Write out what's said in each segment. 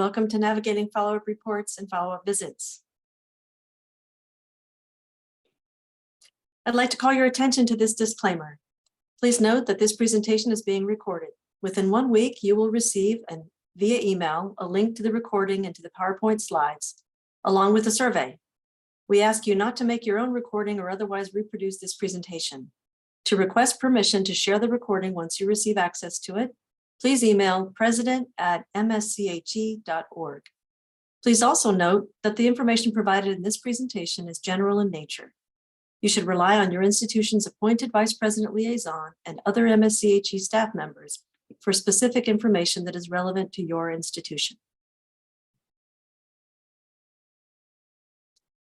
Welcome to Navigating Follow-Up Reports and Follow-Up Visits. I'd like to call your attention to this disclaimer. Please note that this presentation is being recorded. Within 1 week, you will receive via email a link to the recording and to the PowerPoint slides, along with a survey. We ask you not to make your own recording or otherwise reproduce this presentation. To request permission to share the recording once you receive access to it, please email president@msche.org. Please also note that the information provided in this presentation is general in nature. You should rely on your institution's appointed Vice President Liaison and other MSCHE staff members for specific information that is relevant to your institution.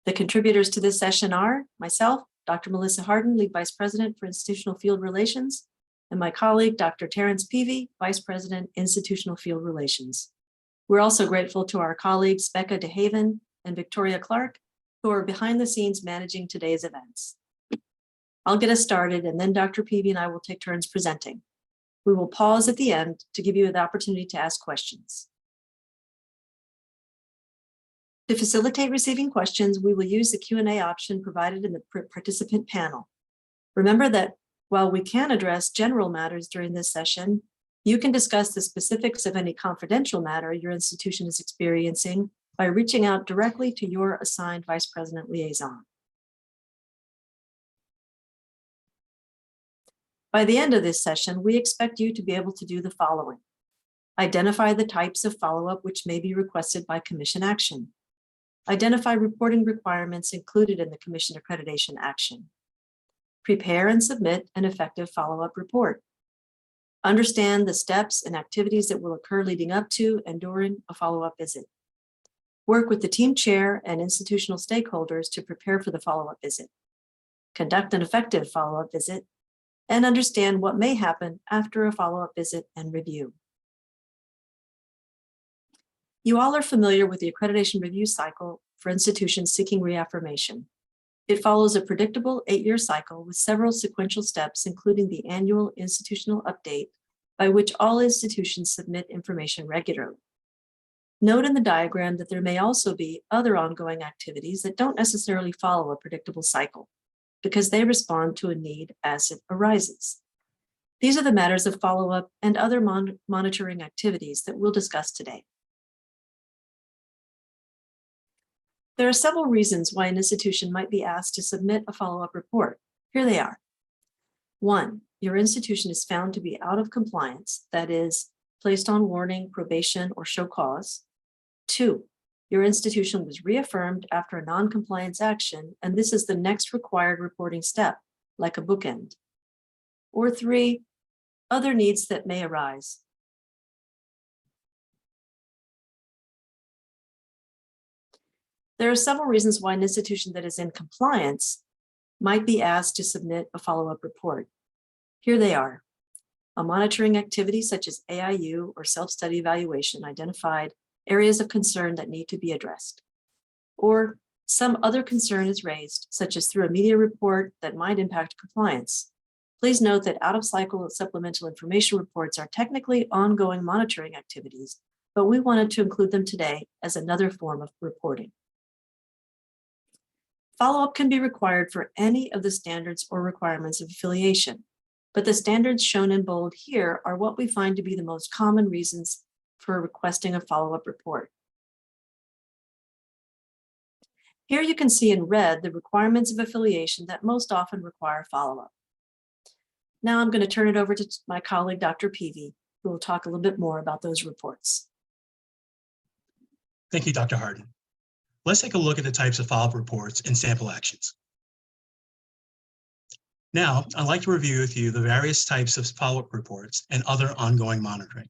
The contributors to this session are myself, Dr. Melissa Harden, Lead Vice President for Institutional Field Relations, and my colleague, Dr. Terrence Peavy, Vice President, Institutional Field Relations. We're also grateful to our colleagues, Becca DeHaven and Victoria Clark, who are behind the scenes managing today's events. I'll get us started, and then Dr. Peavy and I will take turns presenting. We will pause at the end to give you the opportunity to ask questions. To facilitate receiving questions, we will use the Q&A option provided in the participant panel. Remember that while we can address general matters during this session, you can discuss the specifics of any confidential matter your institution is experiencing by reaching out directly to your assigned Vice President Liaison. By the end of this session, we expect you to be able to do the following: identify the types of follow-up which may be requested by Commission action, identify reporting requirements included in the Commission accreditation action, prepare and submit an effective follow-up report, understand the steps and activities that will occur leading up to and during a follow-up visit, work with the team chair and institutional stakeholders to prepare for the follow-up visit, conduct an effective follow-up visit, and understand what may happen after a follow-up visit and review. You all are familiar with the accreditation review cycle for institutions seeking reaffirmation. It follows a predictable 8-year cycle with several sequential steps, including the annual institutional update by which all institutions submit information regularly. Note in the diagram that there may also be other ongoing activities that don't necessarily follow a predictable cycle because they respond to a need as it arises. These are the matters of follow-up and other monitoring activities that we'll discuss today. There are several reasons why an institution might be asked to submit a follow-up report. Here they are. 1, your institution is found to be out of compliance, that is, placed on warning, probation, or show cause. 2, your institution was reaffirmed after a non-compliance action, and this is the next required reporting step, like a bookend. Or 3, other needs that may arise. There are several reasons why an institution that is in compliance might be asked to submit a follow-up report. Here they are. A monitoring activity such as AIU or self-study evaluation identified areas of concern that need to be addressed. Or some other concern is raised, such as through a media report that might impact compliance. Please note that out-of-cycle supplemental information reports are technically ongoing monitoring activities, but we wanted to include them today as another form of reporting. Follow-up can be required for any of the standards or requirements of affiliation, but the standards shown in bold here are what we find to be the most common reasons for requesting a follow-up report. Here you can see in red the requirements of affiliation that most often require follow-up. Now I'm going to turn it over to my colleague, Dr. Peavy, who will talk a little bit more about those reports. Thank you, Dr. Harden. Let's take a look at the types of follow-up reports and sample actions. Now, I'd like to review with you the various types of follow-up reports and other ongoing monitoring.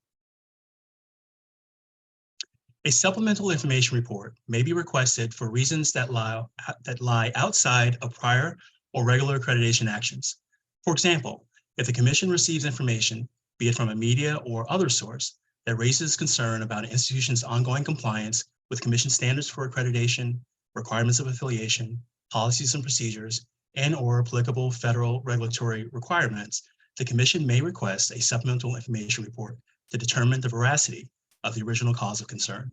A supplemental information report may be requested for reasons that lie outside of prior or regular accreditation actions. For example, if the Commission receives information, be it from a media or other source, that raises concern about an institution's ongoing compliance with Commission standards for accreditation, requirements of affiliation, policies and procedures, and/or applicable federal regulatory requirements, the Commission may request a supplemental information report to determine the veracity of the original cause of concern.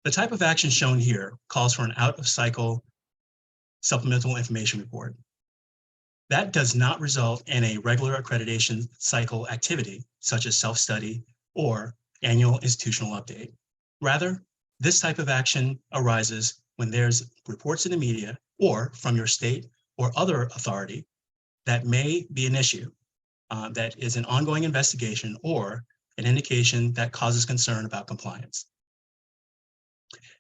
The type of action shown here calls for an out-of-cycle supplemental information report. That does not result in a regular accreditation cycle activity, such as self-study or annual institutional update. Rather, this type of action arises when there's reports in the media or from your state or other authority that may be an issue, that is an ongoing investigation or an indication that causes concern about compliance.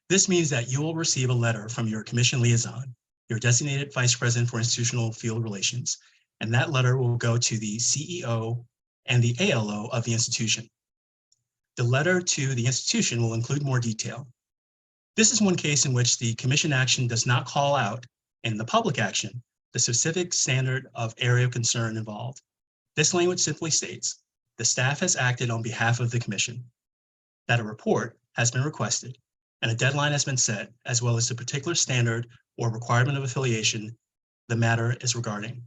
This means that you will receive a letter from your commission liaison, your designated vice president for institutional field relations, and that letter will go to the CEO and the ALO of the institution. The letter to the institution will include more detail. This is one case in which the commission action does not call out in the public action the specific standard of area of concern involved. This language simply states, the staff has acted on behalf of the commission, that a report has been requested, and a deadline has been set, as well as the particular standard or requirement of affiliation the matter is regarding.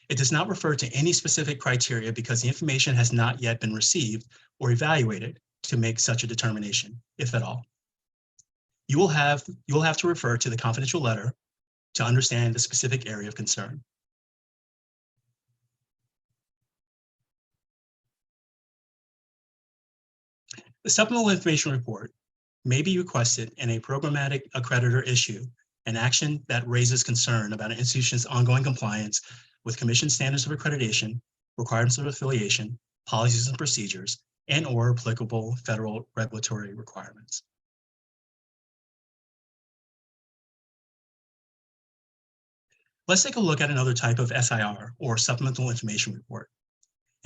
It does not refer to any specific criteria because the information has not yet been received or evaluated to make such a determination, if at all. You will have to refer to the confidential letter to understand the specific area of concern. The supplemental information report may be requested in a programmatic accreditor issue, an action that raises concern about an institution's ongoing compliance with commission standards of accreditation, requirements of affiliation, policies and procedures, and/or applicable federal regulatory requirements. Let's take a look at another type of SIR, or supplemental information report.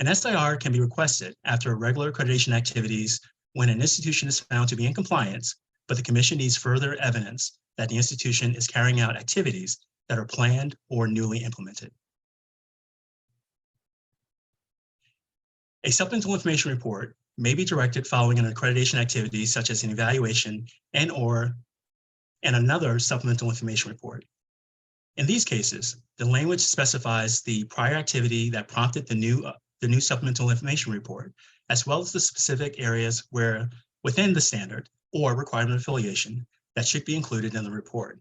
An SIR can be requested after regular accreditation activities when an institution is found to be in compliance, but the commission needs further evidence that the institution is carrying out activities that are planned or newly implemented. A supplemental information report may be directed following an accreditation activity such as an evaluation and another supplemental information report. In these cases, the language specifies the prior activity that prompted the new supplemental information report, as well as the specific areas where within the standard or requirement of affiliation that should be included in the report.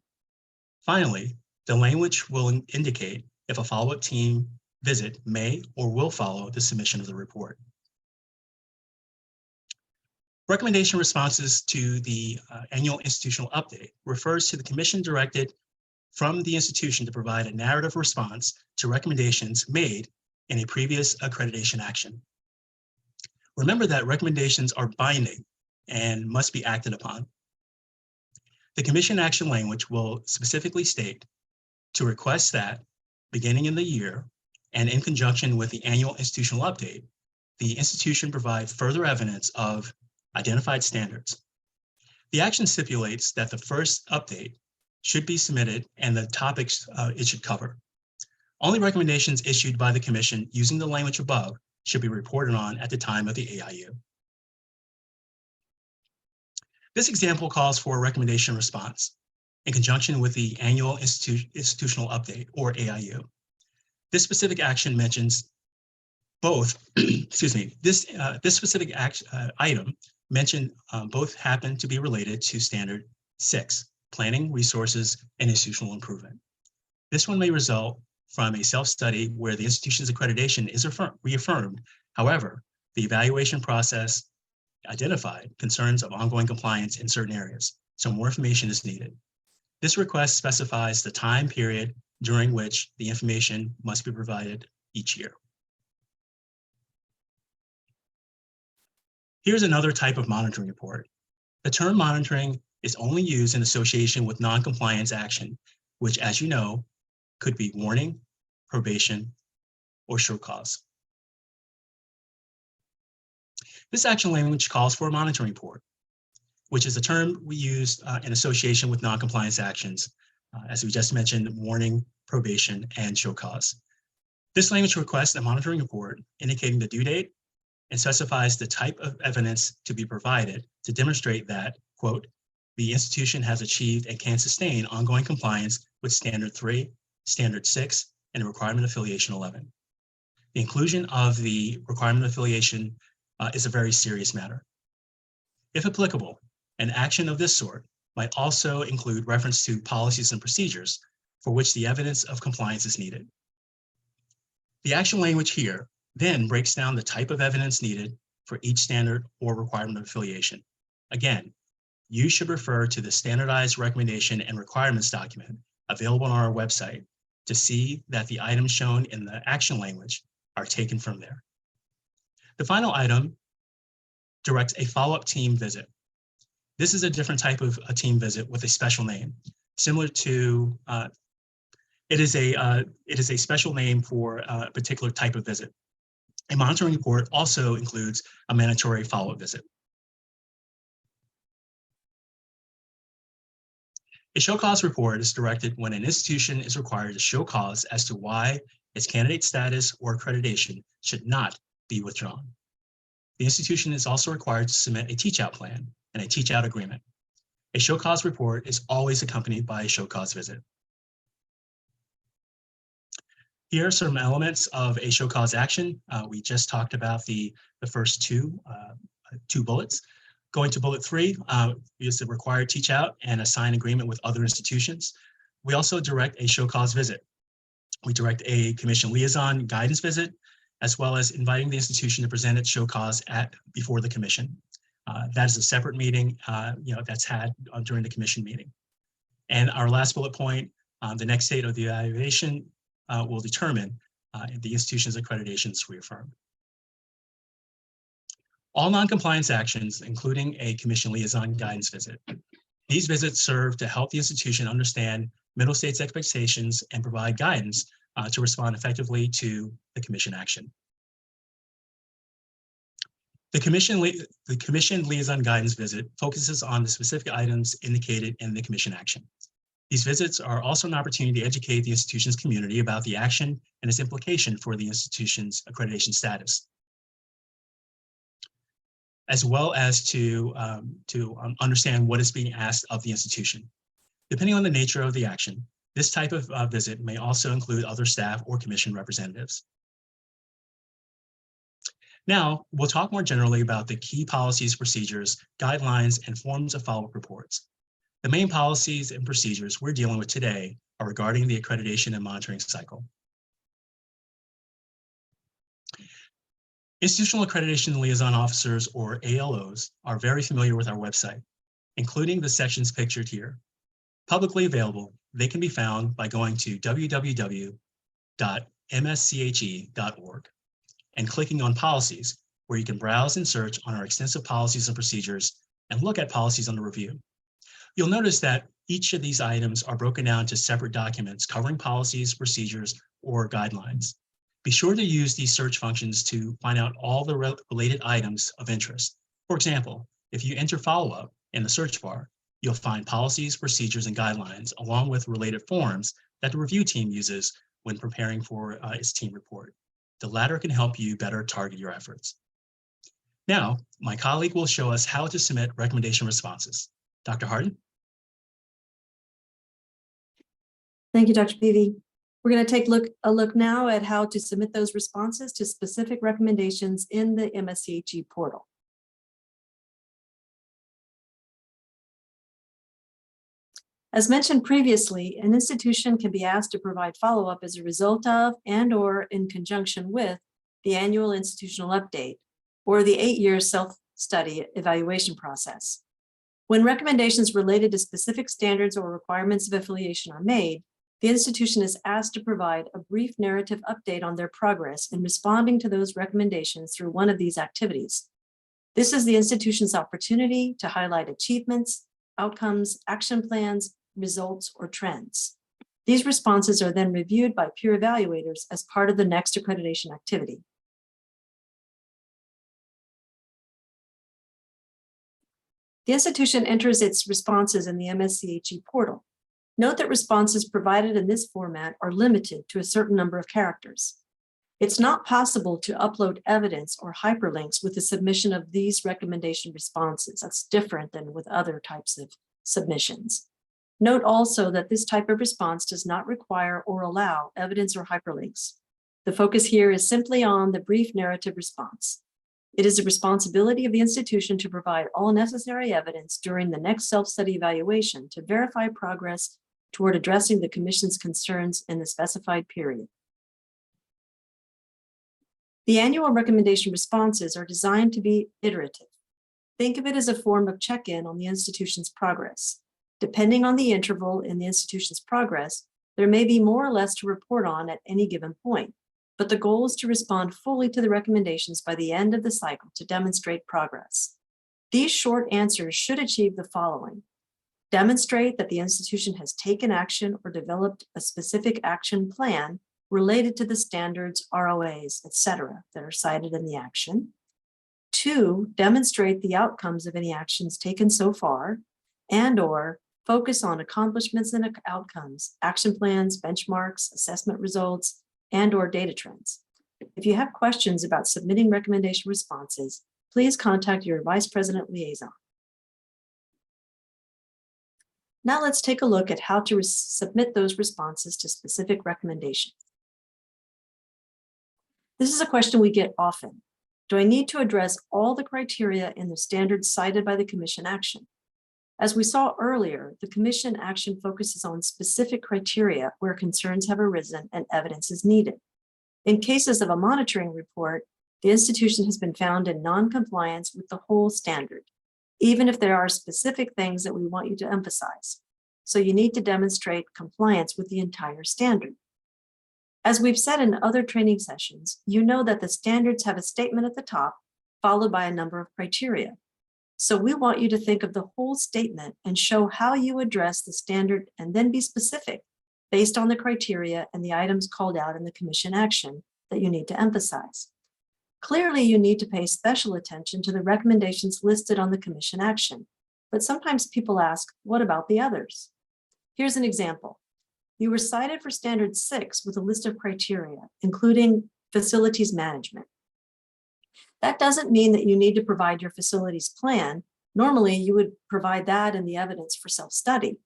Finally, the language will indicate if a follow-up team visit may or will follow the submission of the report. Recommendation responses to the annual institutional update refers to the commission directed from the institution to provide a narrative response to recommendations made in a previous accreditation action. Remember that recommendations are binding and must be acted upon. The commission action language will specifically state to request that beginning in the year and in conjunction with the annual institutional update, the institution provide further evidence of identified standards. The action stipulates that the first update should be submitted and the topics it should cover. Only recommendations issued by the commission using the language above should be reported on at the time of the AIU. This example calls for a recommendation response in conjunction with the annual institutional update, or AIU. This specific action mentions both, excuse me, this specific item mentioned both happen to be related to Standard 6, Planning, Resources, and Institutional Improvement. This one may result from a self-study where the institution's accreditation is reaffirmed. However, the evaluation process identified concerns of ongoing compliance in certain areas, so more information is needed. This request specifies the time period during which the information must be provided each year. Here's another type of monitoring report. The term monitoring is only used in association with non-compliance action, which, as you know, could be warning, probation, or show cause. This action language calls for a monitoring report, which is a term we use in association with non-compliance actions, as we just mentioned, warning, probation, and show cause. This language requests a monitoring report indicating the due date and specifies the type of evidence to be provided to demonstrate that, quote, the institution has achieved and can sustain ongoing compliance with Standard 3, Standard 6, and Requirement Affiliation 11. The inclusion of the Requirement Affiliation is a very serious matter. If applicable, An action of this sort might also include reference to policies and procedures for which the evidence of compliance is needed. The action language here then breaks down the type of evidence needed for each standard or requirement of affiliation. Again, you should refer to the standardized recommendation and requirements document available on our website to see that the items shown in the action language are taken from there. The final item directs a follow-up team visit. This is a different type of a team visit with a special name, similar to, it is a special name for a particular type of visit. A monitoring report also includes a mandatory follow-up visit. A show cause report is directed when an institution is required to show cause as to why its candidate status or accreditation should not be withdrawn. The institution is also required to submit a teach-out plan and a teach-out agreement. A show cause report is always accompanied by a show cause visit. Here are some elements of a show cause action. We just talked about the first two bullets. Going to bullet 3 is the required teach out and a signed agreement with other institutions. We also direct a show cause visit. We direct a commission liaison guidance visit, as well as inviting the institution to present its show cause before the commission. That is a separate meeting that's had during the commission meeting. And our last bullet point, the next state of the evaluation will determine if the institution's accreditation is reaffirmed. All non-compliance actions, including a commission liaison guidance visit. These visits serve to help the institution understand middle state's expectations and provide guidance to respond effectively to the commission action. The commission liaison guidance visit focuses on the specific items indicated in the commission action. These visits are also an opportunity to educate the institution's community about the action and its implication for the institution's accreditation status, as well as to understand what is being asked of the institution. Depending on the nature of the action, this type of visit may also include other staff or commission representatives. Now, we'll talk more generally about the key policies, procedures, guidelines, and forms of follow-up reports. The main policies and procedures we're dealing with today are regarding the accreditation and monitoring cycle. Institutional Accreditation Liaison Officers, or ALOs, are very familiar with our website, including the sections pictured here. Publicly available, they can be found by going to www.msche.org and clicking on Policies, where you can browse and search on our extensive policies and procedures and look at policies under review. You'll notice that each of these items are broken down to separate documents covering policies, procedures, or guidelines. Be sure to use these search functions to find out all the related items of interest. For example, if you enter follow-up in the search bar, you'll find policies, procedures, and guidelines, along with related forms that the review team uses when preparing for its team report. The latter can help you better target your efforts. Now, my colleague will show us how to submit recommendation responses. Dr. Harden? Thank you, Dr. Peavy. We're going to take a look now at how to submit those responses to specific recommendations in the MSCHE portal. As mentioned previously, an institution can be asked to provide follow-up as a result of and/or in conjunction with the annual institutional update or the 8-year self-study evaluation process. When recommendations related to specific standards or requirements of affiliation are made, the institution is asked to provide a brief narrative update on their progress in responding to those recommendations through one of these activities. This is the institution's opportunity to highlight achievements, outcomes, action plans, results, or trends. These responses are then reviewed by peer evaluators as part of the next accreditation activity. The institution enters its responses in the MSCHE portal. Note that responses provided in this format are limited to a certain number of characters. It's not possible to upload evidence or hyperlinks with the submission of these recommendation responses. That's different than with other types of submissions. Note also that this type of response does not require or allow evidence or hyperlinks. The focus here is simply on the brief narrative response. It is the responsibility of the institution to provide all necessary evidence during the next self-study evaluation to verify progress toward addressing the Commission's concerns in the specified period. The annual recommendation responses are designed to be iterative. Think of it as a form of check-in on the institution's progress. Depending on the interval in the institution's progress, there may be more or less to report on at any given point, but the goal is to respond fully to the recommendations by the end of the cycle to demonstrate progress. These short answers should achieve the following: demonstrate that the institution has taken action or developed a specific action plan related to the standards, ROAs, etc., that are cited in the action. 2, demonstrate the outcomes of any actions taken so far, and/or focus on accomplishments and outcomes, action plans, benchmarks, assessment results, and/or data trends. If you have questions about submitting recommendation responses, please contact your Vice President Liaison. Now let's take a look at how to submit those responses to specific recommendations. This is a question we get often. Do I need to address all the criteria in the standards cited by the Commission action? As we saw earlier, the Commission action focuses on specific criteria where concerns have arisen and evidence is needed. In cases of a monitoring report, the institution has been found in non-compliance with the whole standard, even if there are specific things that we want you to emphasize. So you need to demonstrate compliance with the entire standard. As we've said in other training sessions, you know that the standards have a statement at the top, followed by a number of criteria. So we want you to think of the whole statement and show how you address the standard and then be specific based on the criteria and the items called out in the Commission action that you need to emphasize. Clearly, you need to pay special attention to the recommendations listed on the Commission action, but sometimes people ask, what about the others? Here's an example. You were cited for Standard 6 with a list of criteria, including facilities management. That doesn't mean that you need to provide your facilities plan. Normally, you would provide that in the evidence for self-study.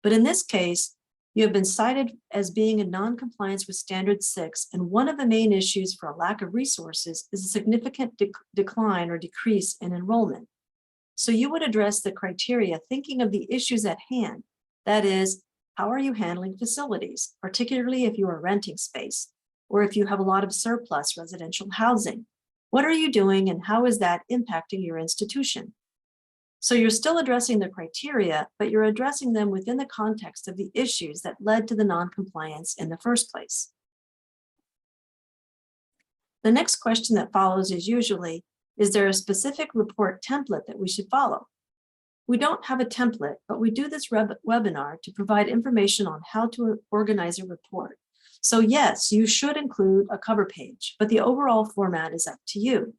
But in this case, you have been cited as being in non-compliance with Standard 6, and one of the main issues for a lack of resources is a significant decline or decrease in enrollment. So you would address the criteria thinking of the issues at hand. That is, how are you handling facilities, particularly if you are renting space, or if you have a lot of surplus residential housing? What are you doing and how is that impacting your institution? So you're still addressing the criteria, but you're addressing them within the context of the issues that led to the non-compliance in the first place. The next question that follows is usually, is there a specific report template that we should follow? We don't have a template, but we do this webinar to provide information on how to organize a report. So yes, you should include a cover page, but the overall format is up to you.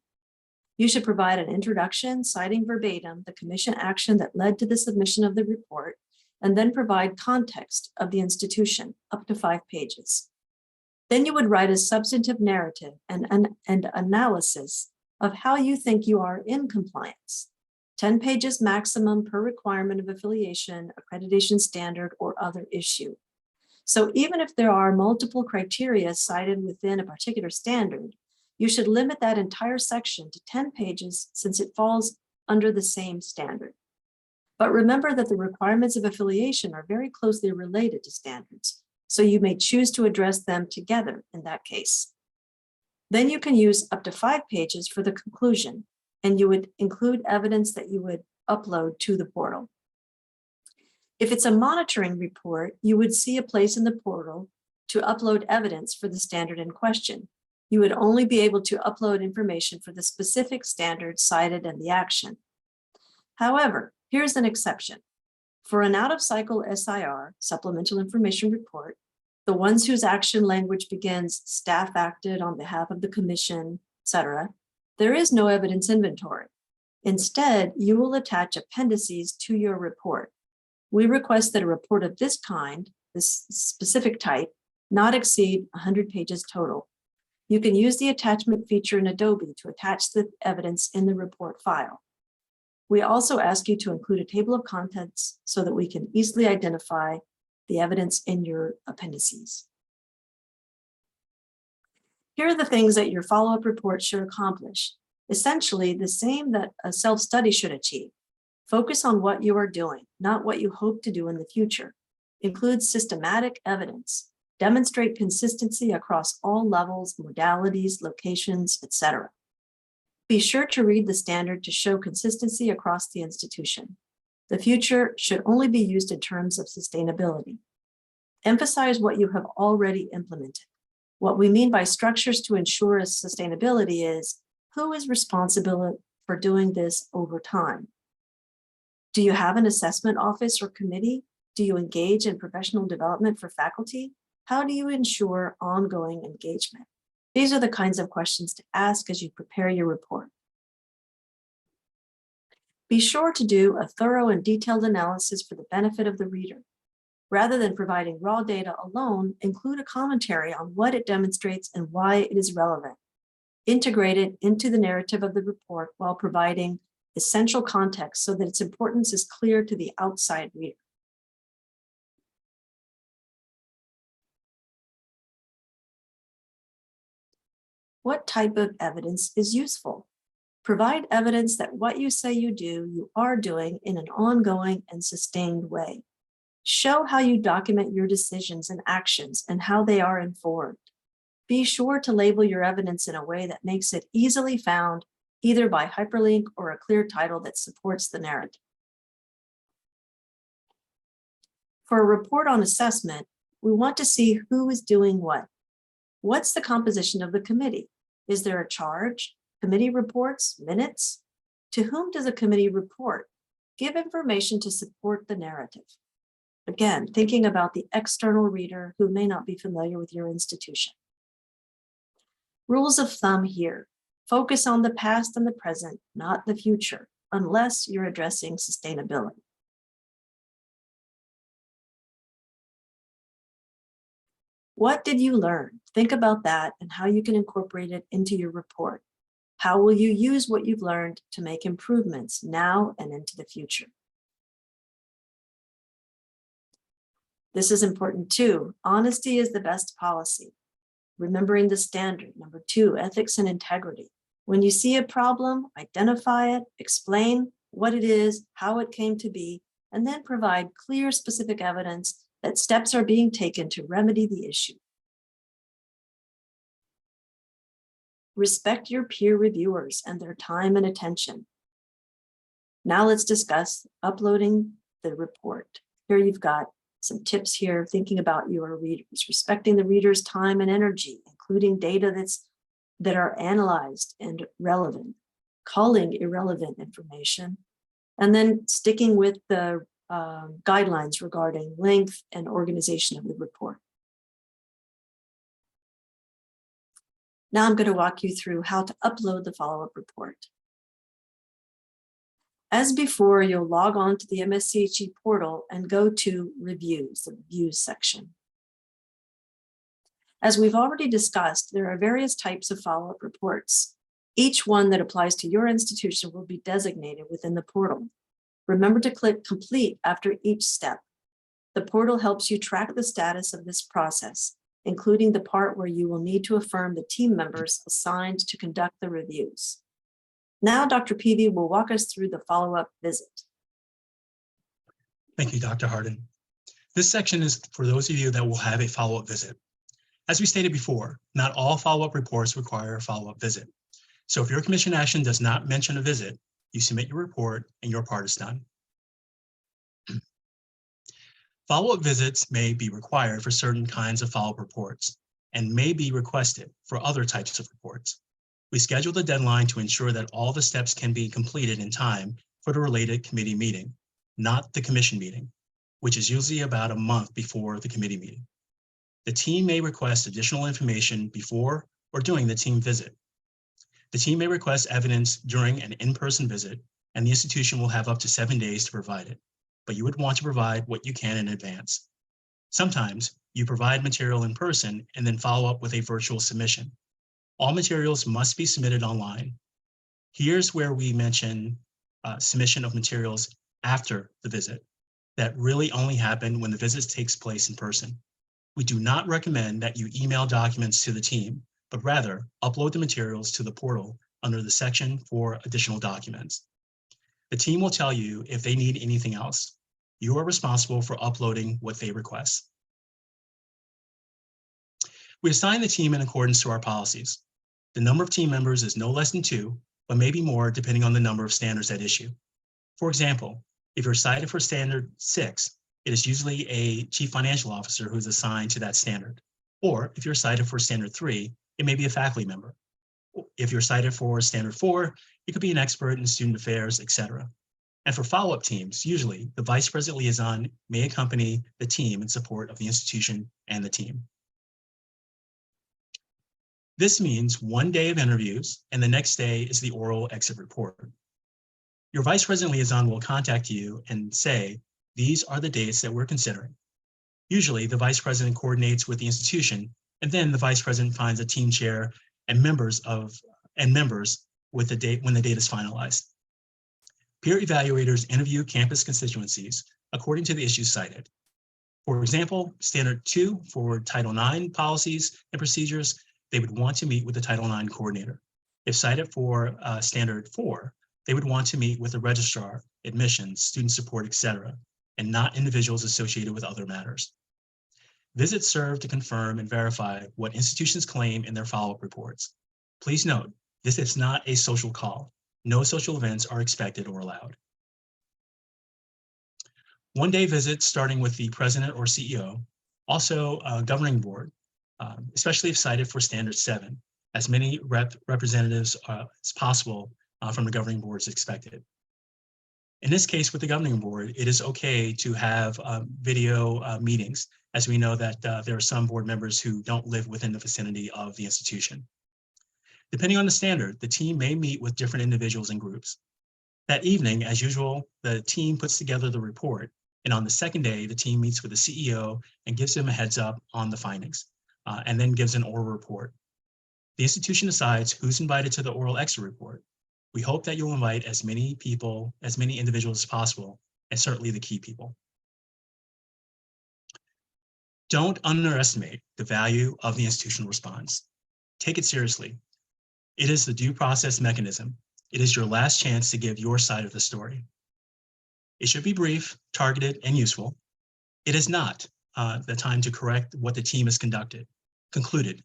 You should provide an introduction citing verbatim the Commission action that led to the submission of the report, and then provide context of the institution, up to 5 pages. Then you would write a substantive narrative and analysis of how you think you are in compliance. 10 pages maximum per requirement of affiliation, accreditation standard, or other issue. So even if there are multiple criteria cited within a particular standard, you should limit that entire section to 10 pages since it falls under the same standard. But remember that the requirements of affiliation are very closely related to standards, so you may choose to address them together in that case. Then you can use up to 5 pages for the conclusion, and you would include evidence that you would upload to the portal. If it's a monitoring report, you would see a place in the portal to upload evidence for the standard in question. You would only be able to upload information for the specific standard cited in the action. However, here's an exception. For an out-of-cycle SIR, Supplemental Information Report, the ones whose action language begins, staff acted on behalf of the Commission, etc., there is no evidence inventory. Instead, you will attach appendices to your report. We request that a report of this kind, this specific type, not exceed 100 pages total. You can use the attachment feature in Adobe to attach the evidence in the report file. We also ask you to include a table of contents so that we can easily identify the evidence in your appendices. Here are the things that your follow-up report should accomplish. Essentially, the same that a self-study should achieve. Focus on what you are doing, not what you hope to do in the future. Include systematic evidence. Demonstrate consistency across all levels, modalities, locations, etc. Be sure to read the standard to show consistency across the institution. The future should only be used in terms of sustainability. Emphasize what you have already implemented. What we mean by structures to ensure sustainability is who is responsible for doing this over time. Do you have an assessment office or committee? Do you engage in professional development for faculty? How do you ensure ongoing engagement? These are the kinds of questions to ask as you prepare your report. Be sure to do a thorough and detailed analysis for the benefit of the reader. Rather than providing raw data alone, include a commentary on what it demonstrates and why it is relevant. Integrate it into the narrative of the report while providing essential context so that its importance is clear to the outside reader. What type of evidence is useful? Provide evidence that what you say you do, you are doing in an ongoing and sustained way. Show how you document your decisions and actions and how they are informed. Be sure to label your evidence in a way that makes it easily found, either by hyperlink or a clear title that supports the narrative. For a report on assessment, we want to see who is doing what. What's the composition of the committee? Is there a charge? Committee reports, minutes? To whom does a committee report? Give information to support the narrative. Again, thinking about the external reader who may not be familiar with your institution. Rules of thumb here. Focus on the past and the present, not the future, unless you're addressing sustainability. What did you learn? Think about that and how you can incorporate it into your report. How will you use what you've learned to make improvements now and into the future? This is important too. Honesty is the best policy. Remembering the standard. Number 2, ethics and integrity. When you see a problem, identify it, explain what it is, how it came to be, and then provide clear, specific evidence that steps are being taken to remedy the issue. Respect your peer reviewers and their time and attention. Now let's discuss uploading the report. Here you've got some tips here, thinking about your readers, respecting the reader's time and energy, including data that are analyzed and relevant, calling irrelevant information, and then sticking with the guidelines regarding length and organization of the report. Now I'm going to walk you through how to upload the follow-up report. As before, you'll log on to the MSCHE portal and go to Reviews, the Reviews section. As we've already discussed, there are various types of follow-up reports. Each one that applies to your institution will be designated within the portal. Remember to click Complete after each step. The portal helps you track the status of this process, including the part where you will need to affirm the team members assigned to conduct the reviews. Now, Dr. Peavy will walk us through the follow-up visit. Thank you, Dr. Hardin. This section is for those of you that will have a follow-up visit. As we stated before, not all follow-up reports require a follow-up visit. So if your commission action does not mention a visit, you submit your report and your part is done. Follow-up visits may be required for certain kinds of follow-up reports and may be requested for other types of reports. We schedule the deadline to ensure that all the steps can be completed in time for the related committee meeting, not the commission meeting, which is usually about a month before the committee meeting. The team may request additional information before or during the team visit. The team may request evidence during an in-person visit, and the institution will have up to 7 days to provide it, but you would want to provide what you can in advance. Sometimes you provide material in person and then follow up with a virtual submission. All materials must be submitted online. Here's where we mention submission of materials after the visit. That really only happen when the visit takes place in person. We do not recommend that you email documents to the team, but rather upload the materials to the portal under the section for additional documents. The team will tell you if they need anything else. You are responsible for uploading what they request. We assign the team in accordance to our policies. The number of team members is no less than 2, but maybe more depending on the number of standards at issue. For example, if you're cited for standard 6, it is usually a chief financial officer who is assigned to that standard. Or if you're cited for standard 3, it may be a faculty member. If you're cited for standard 4, it could be an expert in student affairs, etc. And for follow-up teams, usually the vice president liaison may accompany the team in support of the institution and the team. This means 1 day of interviews, and the next day is the oral exit report. Your vice president liaison will contact you and say, these are the dates that we're considering. Usually the vice president coordinates with the institution, and then the vice president finds a team chair and members with the date when the date is finalized. Peer evaluators interview campus constituencies according to the issues cited. For example, standard 2 for Title IX policies and procedures, they would want to meet with the Title IX coordinator. If cited for standard 4, they would want to meet with the registrar, admissions, student support, etc., and not individuals associated with other matters. Visits serve to confirm and verify what institutions claim in their follow-up reports. Please note, this is not a social call. No social events are expected or allowed. 1 day visits starting with the president or CEO, also a governing board, especially if cited for standard 7, as many representatives as possible from the governing board is expected. In this case, with the governing board, it is okay to have video meetings, as we know that there are some board members who don't live within the vicinity of the institution. Depending on the standard, the team may meet with different individuals and groups. That evening, as usual, the team puts together the report, and on the second day, the team meets with the CEO and gives him a heads up on the findings, and then gives an oral report. The institution decides who's invited to the oral exit report. We hope that you'll invite as many people, as many individuals as possible, and certainly the key people. Don't underestimate the value of the institutional response. Take it seriously. It is the due process mechanism. It is your last chance to give your side of the story. It should be brief, targeted, and useful. It is not the time to correct what the team has concluded.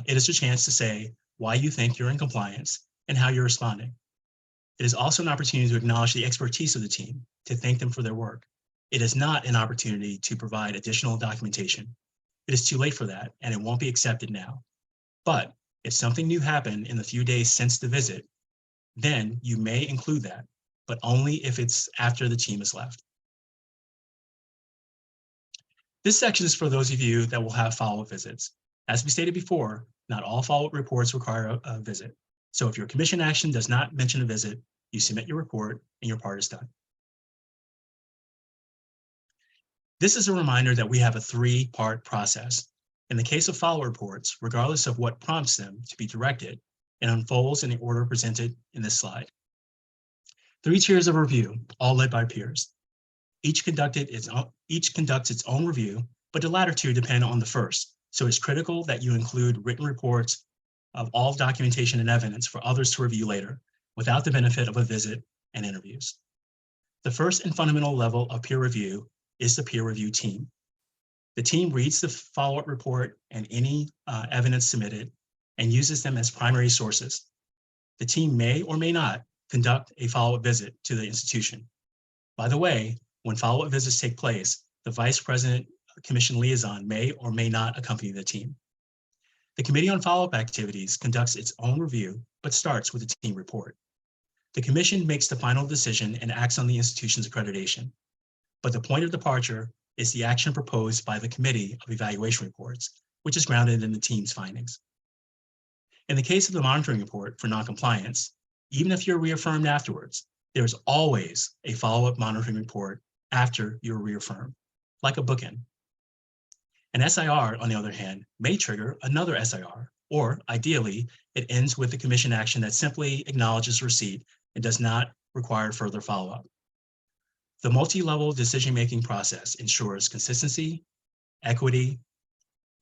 It is a chance to say why you think you're in compliance and how you're responding. It is also an opportunity to acknowledge the expertise of the team, to thank them for their work. It is not an opportunity to provide additional documentation. It is too late for that, and it won't be accepted now. But if something new happened in the few days since the visit, then you may include that, but only if it's after the team has left. This section is for those of you that will have follow-up visits. As we stated before, not all follow-up reports require a visit. So if your commission action does not mention a visit, you submit your report and your part is done. This is a reminder that we have a 3-part process. In the case of follow-up reports, regardless of what prompts them to be directed, it unfolds in the order presented in this slide. 3 tiers of review, all led by peers. Each conducts its own review, but the latter 2 depend on the first. So it's critical that you include written reports of all documentation and evidence for others to review later, without the benefit of a visit and interviews. The first and fundamental level of peer review is the peer review team. The team reads the follow-up report and any evidence submitted and uses them as primary sources. The team may or may not conduct a follow-up visit to the institution. By the way, when follow-up visits take place, the vice president commission liaison may or may not accompany the team. The Committee on Follow-up Activities conducts its own review, but starts with a team report. The commission makes the final decision and acts on the institution's accreditation. But the point of departure is the action proposed by the Committee of Evaluation Reports, which is grounded in the team's findings. In the case of the monitoring report for noncompliance, even if you're reaffirmed afterwards, there's always a follow-up monitoring report after you're reaffirmed, like a bookend. An SIR, on the other hand, may trigger another SIR, or ideally, it ends with the commission action that simply acknowledges receipt and does not require further follow-up. The multi-level decision-making process ensures consistency, equity,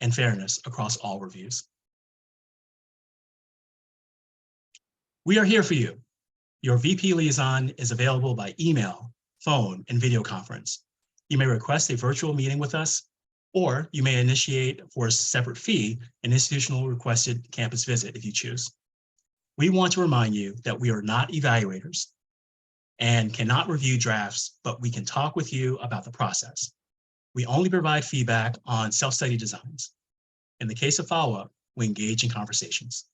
and fairness across all reviews. We are here for you. Your VP liaison is available by email, phone, and video conference. You may request a virtual meeting with us, or you may initiate for a separate fee an institutional requested campus visit if you choose. We want to remind you that we are not evaluators and cannot review drafts, but we can talk with you about the process. We only provide feedback on self-study designs. In the case of follow-up, we engage in conversations.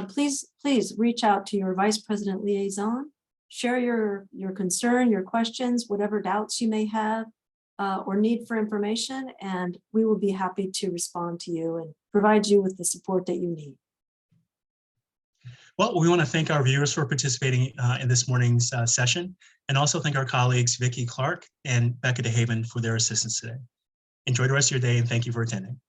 Please reach out to your Vice President Liaison, share your concern, your questions, whatever doubts you may have or need for information, and we will be happy to respond to you and provide you with the support that you need. Well, we want to thank our viewers for participating in this morning's session, and also thank our colleagues, Vicki Clark and Becca DeHaven, for their assistance today. Enjoy the rest of your day, and thank you for attending.